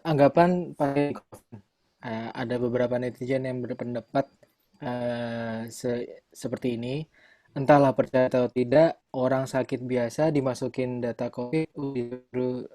anggapan pakai COVID. Ada beberapa netizen yang berpendapat seperti ini. Entahlah percaya atau tidak, orang sakit biasa dimasukin data COVID disuruh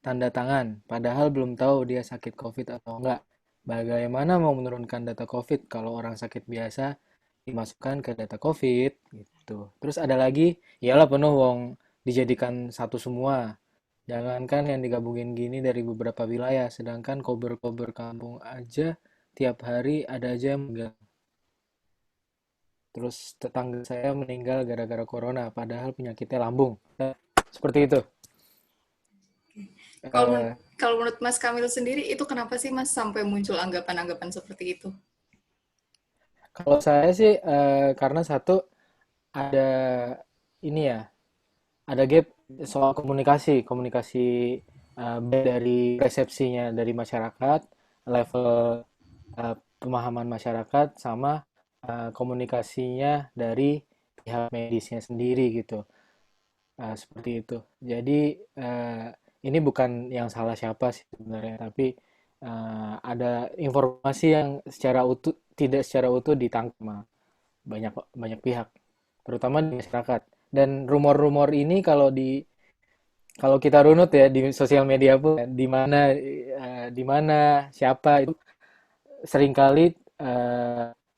tanda tangan, padahal belum tahu dia sakit COVID atau enggak. Bagaimana mau menurunkan data COVID kalau orang sakit biasa dimasukkan ke data COVID gitu. Terus ada lagi, iyalah penuh wong dijadikan satu semua. Jangankan yang digabungin gini dari beberapa wilayah, sedangkan kober-kober kampung aja tiap hari ada aja yang meninggal. Terus tetangga saya meninggal gara-gara corona, padahal penyakitnya lambung. Seperti itu. Kalau Eh, kalau menurut Mas Kamil sendiri itu kenapa sih Mas sampai muncul anggapan-anggapan seperti itu? Kalau saya sih karena satu ada ini ya, ada gap soal komunikasi, komunikasi baik dari persepsinya dari masyarakat, level pemahaman masyarakat sama komunikasinya dari pihak medisnya sendiri gitu. Seperti itu. Jadi ini bukan yang salah siapa sih sebenarnya, tapi ada informasi yang secara utuh tidak secara utuh ditangkap sama banyak banyak pihak, terutama di masyarakat. Dan rumor-rumor ini kalau kita runut ya di sosial media pun di mana siapa itu seringkali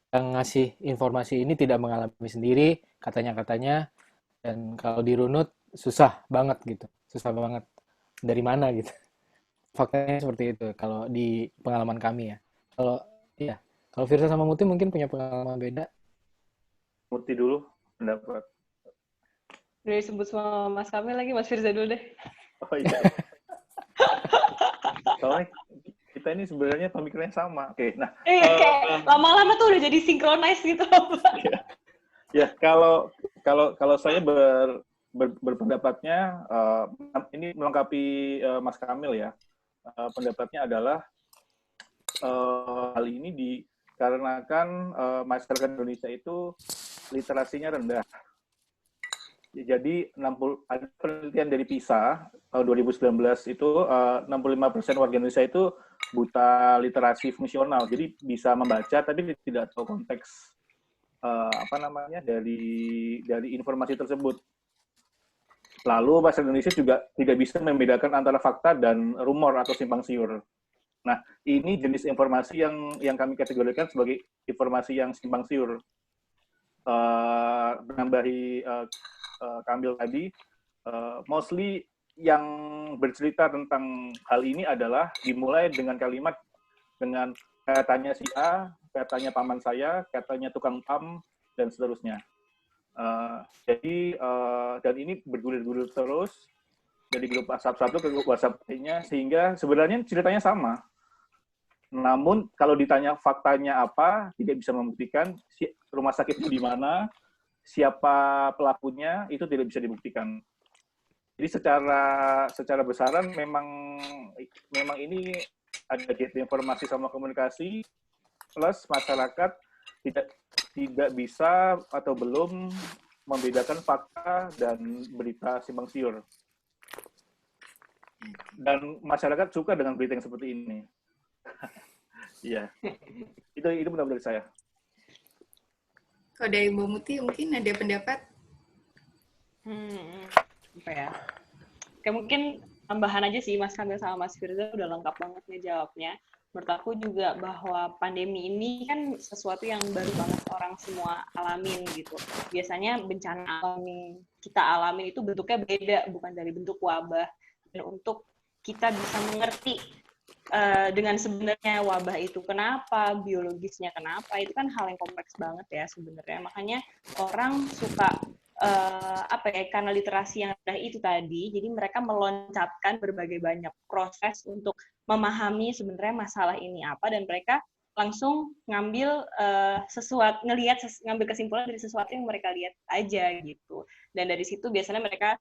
yang ngasih informasi ini tidak mengalami sendiri katanya-katanya, dan kalau dirunut susah banget gitu, susah banget dari mana gitu. Faktanya seperti itu kalau di pengalaman kami ya. Kalau ya, kalau Firsa sama Muti mungkin punya pengalaman beda. Muti dulu pendapat. Udah disebut sama Mas Kamil lagi, Mas Firza dulu deh. Oh iya. Soalnya kita ini sebenarnya pemikirannya sama. Oke, nah. Kayak lama-lama tuh udah jadi synchronize gitu. Ya, kalau saya berpendapatnya ini melengkapi Mas Kamil ya. Pendapatnya adalah hal ini dikarenakan masyarakat Indonesia itu literasinya rendah. Jadi ada penelitian dari PISA tahun 2019 itu 65% warga Indonesia itu buta literasi fungsional. Jadi bisa membaca tapi tidak tahu konteks dari informasi tersebut. Lalu masyarakat Indonesia juga tidak bisa membedakan antara fakta dan rumor atau simpang siur. Nah, ini jenis informasi yang kami kategorikan sebagai informasi yang simpang siur. Menambahi Kamil tadi, mostly yang bercerita tentang hal ini adalah dimulai dengan kalimat dengan katanya si A, katanya paman saya, katanya tukang pam, dan seterusnya. Dan ini bergulir-gulir terus dari grup WhatsApp satu ke grup WhatsApp lainnya, sehingga sebenarnya ceritanya sama. Namun kalau ditanya faktanya apa, tidak bisa membuktikan rumah sakitnya di mana, siapa pelakunya, itu tidak bisa dibuktikan. Jadi secara besaran memang ini ada gap informasi sama komunikasi, plus masyarakat tidak bisa atau belum membedakan fakta dan berita simpang siur. Dan masyarakat suka dengan berita yang seperti ini. Iya. Itu benar dari saya. Kalau dari Mbak Muti mungkin ada pendapat? Apa ya? Kayak mungkin tambahan aja sih, Mas Kamil sama Mas Firza udah lengkap banget nih jawabnya. Menurut aku juga bahwa pandemi ini kan sesuatu yang baru banget orang semua alamin gitu. Biasanya bencana alam yang kita alamin itu bentuknya beda, bukan dari bentuk wabah. Dan untuk kita bisa mengerti dengan sebenarnya wabah itu kenapa, biologisnya kenapa, itu kan hal yang kompleks banget ya sebenarnya. Makanya orang suka karena literasi yang rendah itu tadi, jadi mereka meloncatkan berbagai banyak proses untuk memahami sebenarnya masalah ini apa, dan mereka langsung ngambil ngambil kesimpulan dari sesuatu yang mereka lihat aja gitu. Dan dari situ biasanya mereka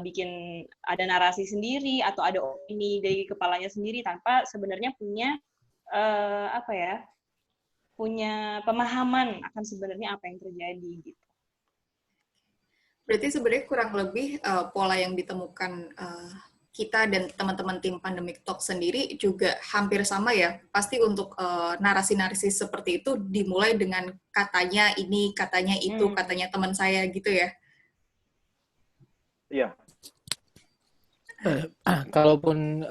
bikin ada narasi sendiri atau ada opini dari kepalanya sendiri tanpa sebenarnya punya punya pemahaman akan sebenarnya apa yang terjadi gitu. Berarti sebenarnya kurang lebih pola yang ditemukan kita dan teman-teman tim Pandemic Talk sendiri juga hampir sama ya. Pasti untuk narasi-narasi seperti itu dimulai dengan katanya ini, katanya itu, katanya teman saya gitu ya. Iya. Kalaupun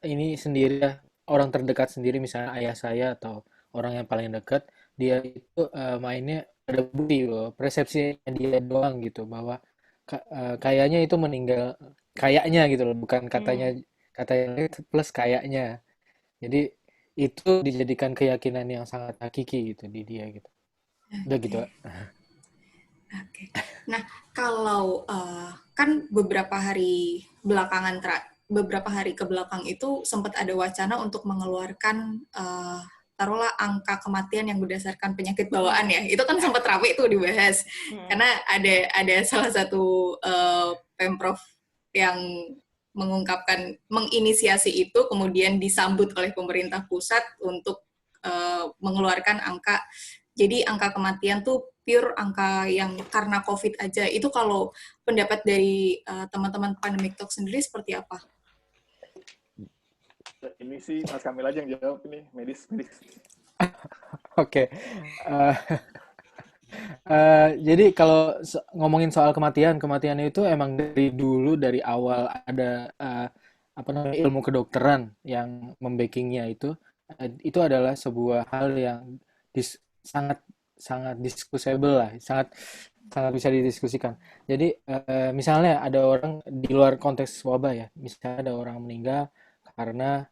ini sendiri ya, orang terdekat sendiri, misalnya ayah saya atau orang yang paling dekat, dia itu mainnya ada bukti loh, persepsinya dia doang gitu, bahwa kayaknya itu meninggal, kayaknya gitu loh, bukan katanya plus kayaknya. Jadi itu dijadikan keyakinan yang sangat hakiki gitu di dia gitu. Udah gitu. Oke. Nah, kalau kan beberapa hari ke belakang itu sempat ada wacana untuk mengeluarkan taruhlah angka kematian yang berdasarkan penyakit bawaan ya. Itu kan sempat ramai itu dibahas. Karena ada salah satu Pemprov yang menginisiasi itu, kemudian disambut oleh pemerintah pusat untuk mengeluarkan angka. Jadi angka kematian tuh pure angka yang karena COVID aja. Itu kalau pendapat dari teman-teman Pandemic Talk sendiri seperti apa? Ini sih Mas Kamil aja yang jawab ini, medis. Oke. Jadi kalau ngomongin soal kematian itu emang dari dulu, dari awal ada ilmu kedokteran yang membackingnya itu adalah sebuah hal yang sangat sangat discussable lah, sangat bisa didiskusikan. Jadi misalnya ada orang di luar konteks wabah ya, misalnya ada orang meninggal karena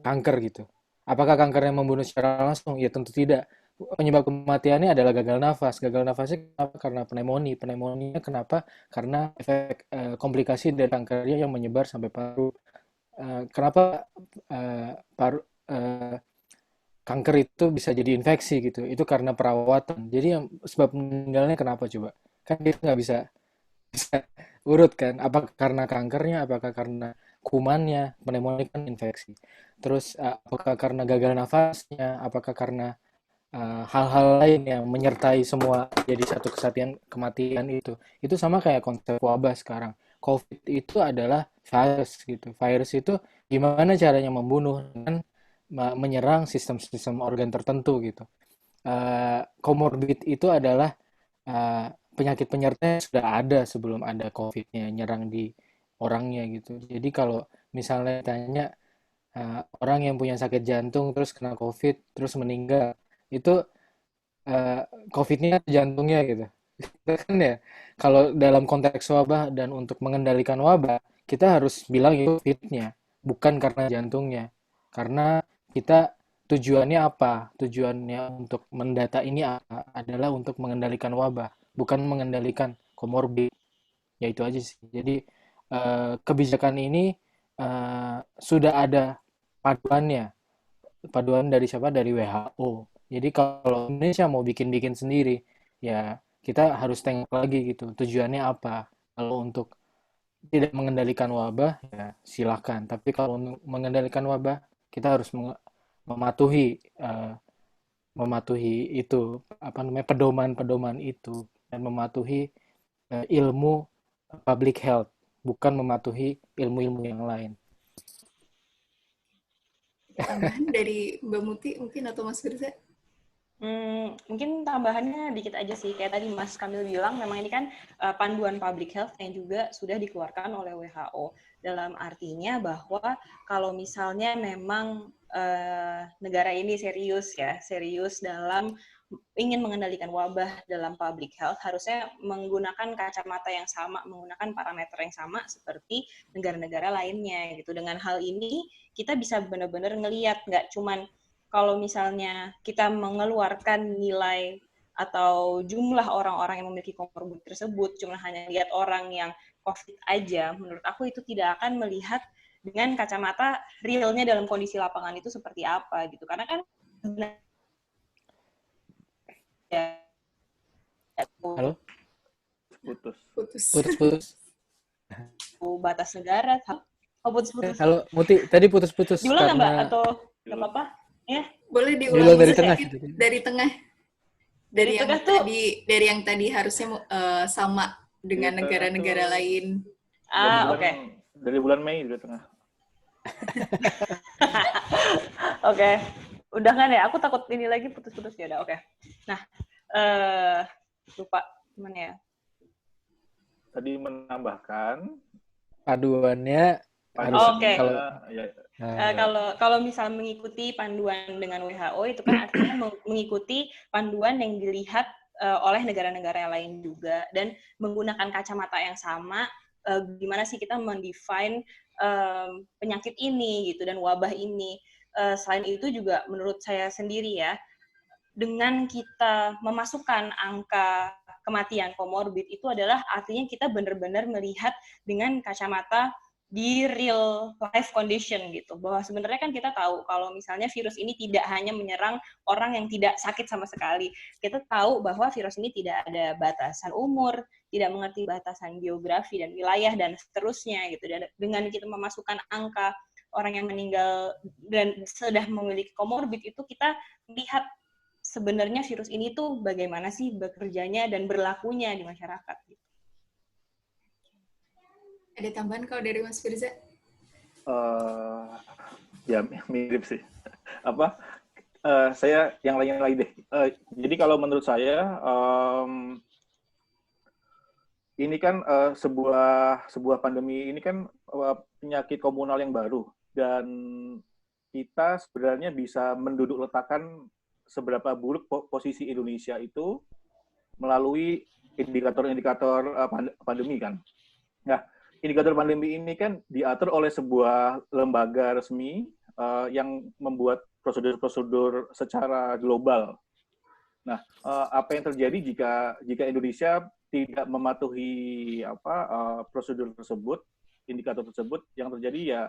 kanker gitu. Apakah kankernya membunuh secara langsung? Ya tentu tidak. Penyebab kematiannya adalah gagal nafas. Gagal nafasnya kenapa? Karena pneumonia. Pneumonia kenapa? Karena efek komplikasi dari kankernya yang menyebar sampai paru. Kenapa kanker itu bisa jadi infeksi gitu? Itu karena perawatan. Jadi yang sebab meninggalnya kenapa coba? Kan kita nggak bisa urut kan? Apakah karena kankernya? Apakah karena kumannya? Pneumonia kan infeksi. Terus apakah karena gagal nafasnya? Apakah karena hal-hal lain yang menyertai semua jadi satu kesatuan kematian itu sama kayak konsep wabah sekarang. COVID itu adalah virus gitu. Virus itu gimana caranya membunuh dan menyerang sistem-sistem organ tertentu gitu. Comorbid itu adalah penyakit penyerta yang sudah ada sebelum ada COVID-nya nyerang di orangnya gitu. Jadi kalau misalnya tanya orang yang punya sakit jantung terus kena COVID terus meninggal, itu COVID-nya jantungnya gitu. Kan ya, kalau dalam konteks wabah dan untuk mengendalikan wabah, kita harus bilang itu COVID-nya, bukan karena jantungnya. Karena kita tujuannya apa? Tujuannya untuk mendata ini adalah untuk mengendalikan wabah, bukan mengendalikan komorbid. Ya itu aja sih. Jadi kebijakan ini sudah ada paduan dari siapa? Dari WHO. Jadi kalau Indonesia mau bikin sendiri, ya kita harus tengok lagi gitu. Tujuannya apa? Kalau untuk tidak mengendalikan wabah, ya silakan. Tapi kalau untuk mengendalikan wabah, kita harus mematuhi itu pedoman itu dan mematuhi ilmu public health, bukan mematuhi ilmu-ilmu yang lain. Tambahan dari Mbak Muti mungkin atau Mas Firza? Mungkin tambahannya dikit aja sih, kayak tadi Mas Kamil bilang, memang ini kan panduan public health yang juga sudah dikeluarkan oleh WHO. Dalam artinya bahwa kalau misalnya memang negara ini serius dalam ingin mengendalikan wabah dalam public health, harusnya menggunakan kacamata yang sama, menggunakan parameter yang sama seperti negara-negara lainnya gitu. Dengan hal ini kita bisa benar-benar ngelihat, nggak cuman kalau misalnya kita mengeluarkan nilai atau jumlah orang-orang yang memiliki komorbid tersebut, cuma hanya lihat orang yang COVID aja, menurut aku itu tidak akan melihat dengan kacamata realnya dalam kondisi lapangan itu seperti apa gitu. Karena kan Halo? Putus. Batas negara. Putus-putus. Halo, Muti, tadi putus-putus Diulang nggak, Mbak? karena Atau nggak apa-apa? Ya. Boleh diulang dari tengah. Dari tengah. Dari yang tadi harusnya sama dengan negara-negara lain. Oke. Dari bulan Mei udah tengah. Oke. Udah kan ya? Aku takut ini lagi putus-putus ya udah. Oke. Nah, lupa gimana ya? Tadi menambahkan Paduannya harus Oke. kalau Kalau misal mengikuti panduan dengan WHO itu kan artinya mengikuti panduan yang dilihat oleh negara-negara lain juga dan menggunakan kacamata yang sama gimana sih kita mendefine penyakit ini gitu dan wabah ini. Selain itu juga menurut saya sendiri ya, dengan kita memasukkan angka kematian komorbid itu adalah artinya kita benar-benar melihat dengan kacamata di real life condition gitu, bahwa sebenarnya kan kita tahu kalau misalnya virus ini tidak hanya menyerang orang yang tidak sakit sama sekali. Kita tahu bahwa virus ini tidak ada batasan umur, tidak mengerti batasan geografi dan wilayah dan seterusnya gitu. Dan dengan kita memasukkan angka orang yang meninggal dan sudah memiliki komorbid itu kita melihat sebenarnya virus ini tuh bagaimana sih bekerjanya dan berlakunya di masyarakat. Ada tambahan kalau dari Mas Firza? Ya mirip sih. Saya yang lain lagi deh. Jadi kalau menurut saya ini kan sebuah pandemi ini kan penyakit komunal yang baru dan kita sebenarnya bisa menduduk letakkan seberapa buruk posisi Indonesia itu melalui indikator-indikator pandemi kan. Nah, indikator pandemi ini kan diatur oleh sebuah lembaga resmi yang membuat prosedur-prosedur secara global. Nah, apa yang terjadi jika Indonesia tidak mematuhi prosedur tersebut, indikator tersebut, yang terjadi ya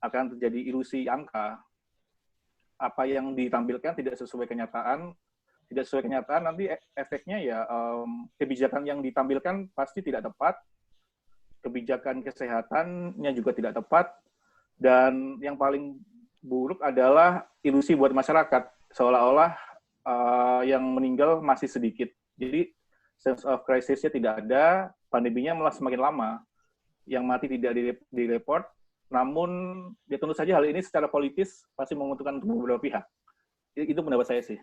akan terjadi ilusi angka. Apa yang ditampilkan tidak sesuai kenyataan nanti efeknya ya kebijakan yang ditampilkan pasti tidak tepat, kebijakan kesehatannya juga tidak tepat, dan yang paling buruk adalah ilusi buat masyarakat, seolah-olah yang meninggal masih sedikit. Jadi sense of crisis-nya tidak ada, pandeminya malah semakin lama. Yang mati tidak direport, namun ya tentu saja hal ini secara politis pasti menguntungkan untuk beberapa pihak. Itu pendapat saya sih.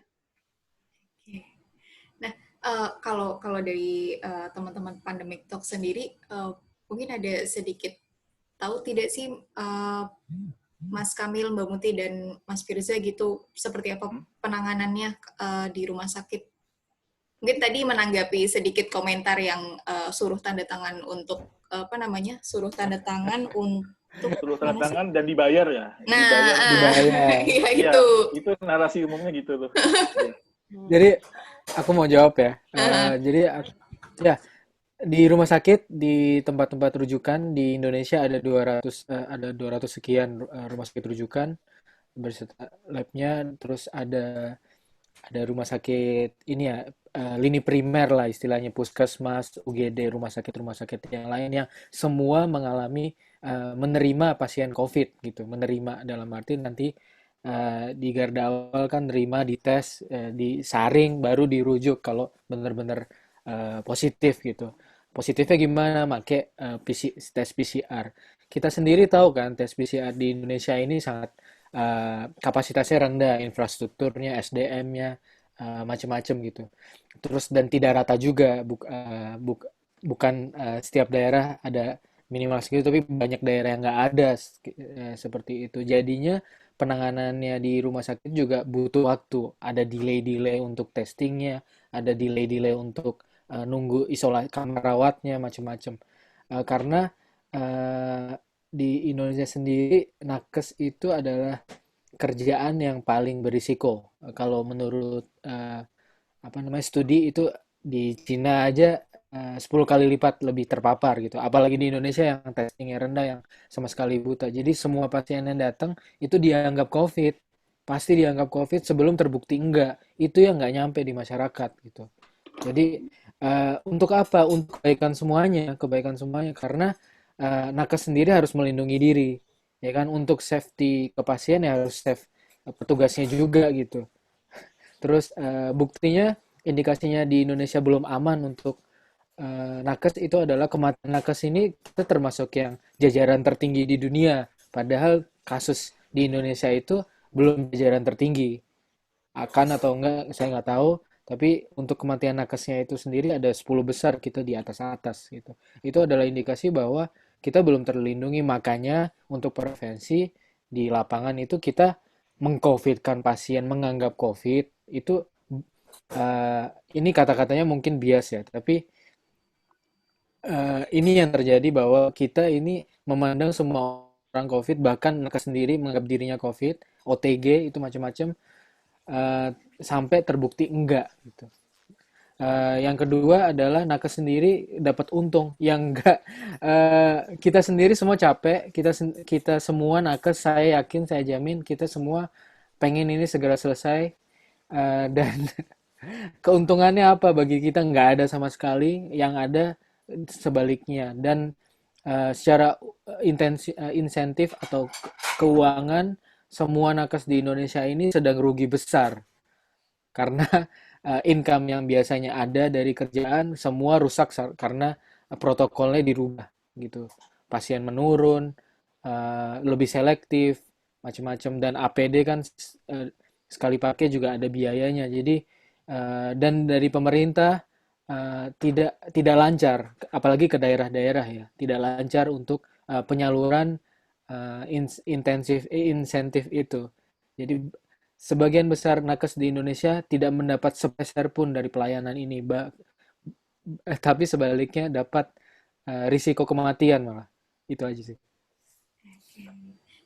Oke. Nah, kalau dari teman-teman Pandemic Talk sendiri, mungkin ada sedikit tahu tidak sih Mas Kamil, Mbak Muti, dan Mas Firza gitu, seperti apa penanganannya di rumah sakit? Mungkin tadi menanggapi sedikit komentar yang suruh tanda tangan untuk suruh tanda tangan dan dibayar ya. Nah, dibayar. Ya, itu. Itu narasi umumnya gitu loh. Jadi aku mau jawab ya. Jadi ya di rumah sakit, di tempat-tempat rujukan di Indonesia ada 200 sekian rumah sakit rujukan berserta labnya, terus ada rumah sakit ini ya, lini primer lah istilahnya, puskesmas, UGD, rumah sakit yang lain yang semua mengalami menerima pasien COVID gitu. Menerima dalam arti nanti di garda awal kan nerima, dites, disaring, baru dirujuk kalau benar-benar positif gitu. Positifnya gimana? Make tes PCR. Kita sendiri tahu kan tes PCR di Indonesia ini sangat kapasitasnya rendah, infrastrukturnya, SDM-nya macam-macam gitu. Terus dan tidak rata juga, bukan setiap daerah ada minimal segitu, tapi banyak daerah yang nggak ada seperti itu. Jadinya penanganannya di rumah sakit juga butuh waktu. Ada delay untuk testingnya, ada delay untuk nunggu isolasi kamar rawatnya, macam-macam. Karena di Indonesia sendiri nakes itu adalah kerjaan yang paling berisiko. Kalau menurut studi itu di Cina aja 10 kali lipat lebih terpapar gitu. Apalagi di Indonesia yang testingnya rendah, yang sama sekali buta. Jadi semua pasien yang datang itu dianggap COVID. Pasti dianggap COVID sebelum terbukti enggak. Itu yang nggak nyampe di masyarakat gitu. Jadi untuk apa? Untuk kebaikan semuanya. Karena nakes sendiri harus melindungi diri, ya kan, untuk safety ke pasien ya harus safe petugasnya juga gitu. Terus buktinya, indikasinya di Indonesia belum aman untuk nakes itu adalah kematian nakes ini kita termasuk yang jajaran tertinggi di dunia. Padahal kasus di Indonesia itu belum jajaran tertinggi. Akan atau enggak saya nggak tahu. Tapi untuk kematian nakesnya itu sendiri ada 10 besar kita di atas-atas gitu. Itu adalah indikasi bahwa kita belum terlindungi. Makanya untuk prevensi di lapangan itu kita mengcovidkan pasien, menganggap COVID itu ini kata-katanya mungkin bias ya, tapi ini yang terjadi bahwa kita ini memandang semua orang COVID, bahkan mereka sendiri menganggap dirinya COVID, OTG itu macam-macam, sampai terbukti enggak gitu. Yang kedua adalah nakes sendiri dapat untung, yang enggak kita sendiri semua capek, kita semua nakes, saya yakin, saya jamin kita semua pengen ini segera selesai, dan keuntungannya apa bagi kita? Nggak ada sama sekali, yang ada sebaliknya. Dan secara insentif atau keuangan, semua nakes di Indonesia ini sedang rugi besar karena income yang biasanya ada dari kerjaan semua rusak karena protokolnya dirubah gitu. Pasien menurun, lebih selektif, macam-macam, dan APD kan sekali pakai juga ada biayanya. Jadi dan dari pemerintah tidak lancar, apalagi ke daerah-daerah ya, tidak lancar untuk penyaluran insentif itu. Jadi sebagian besar nakes di Indonesia tidak mendapat sepeser pun dari pelayanan ini, tapi sebaliknya dapat risiko kematian malah. Itu aja sih.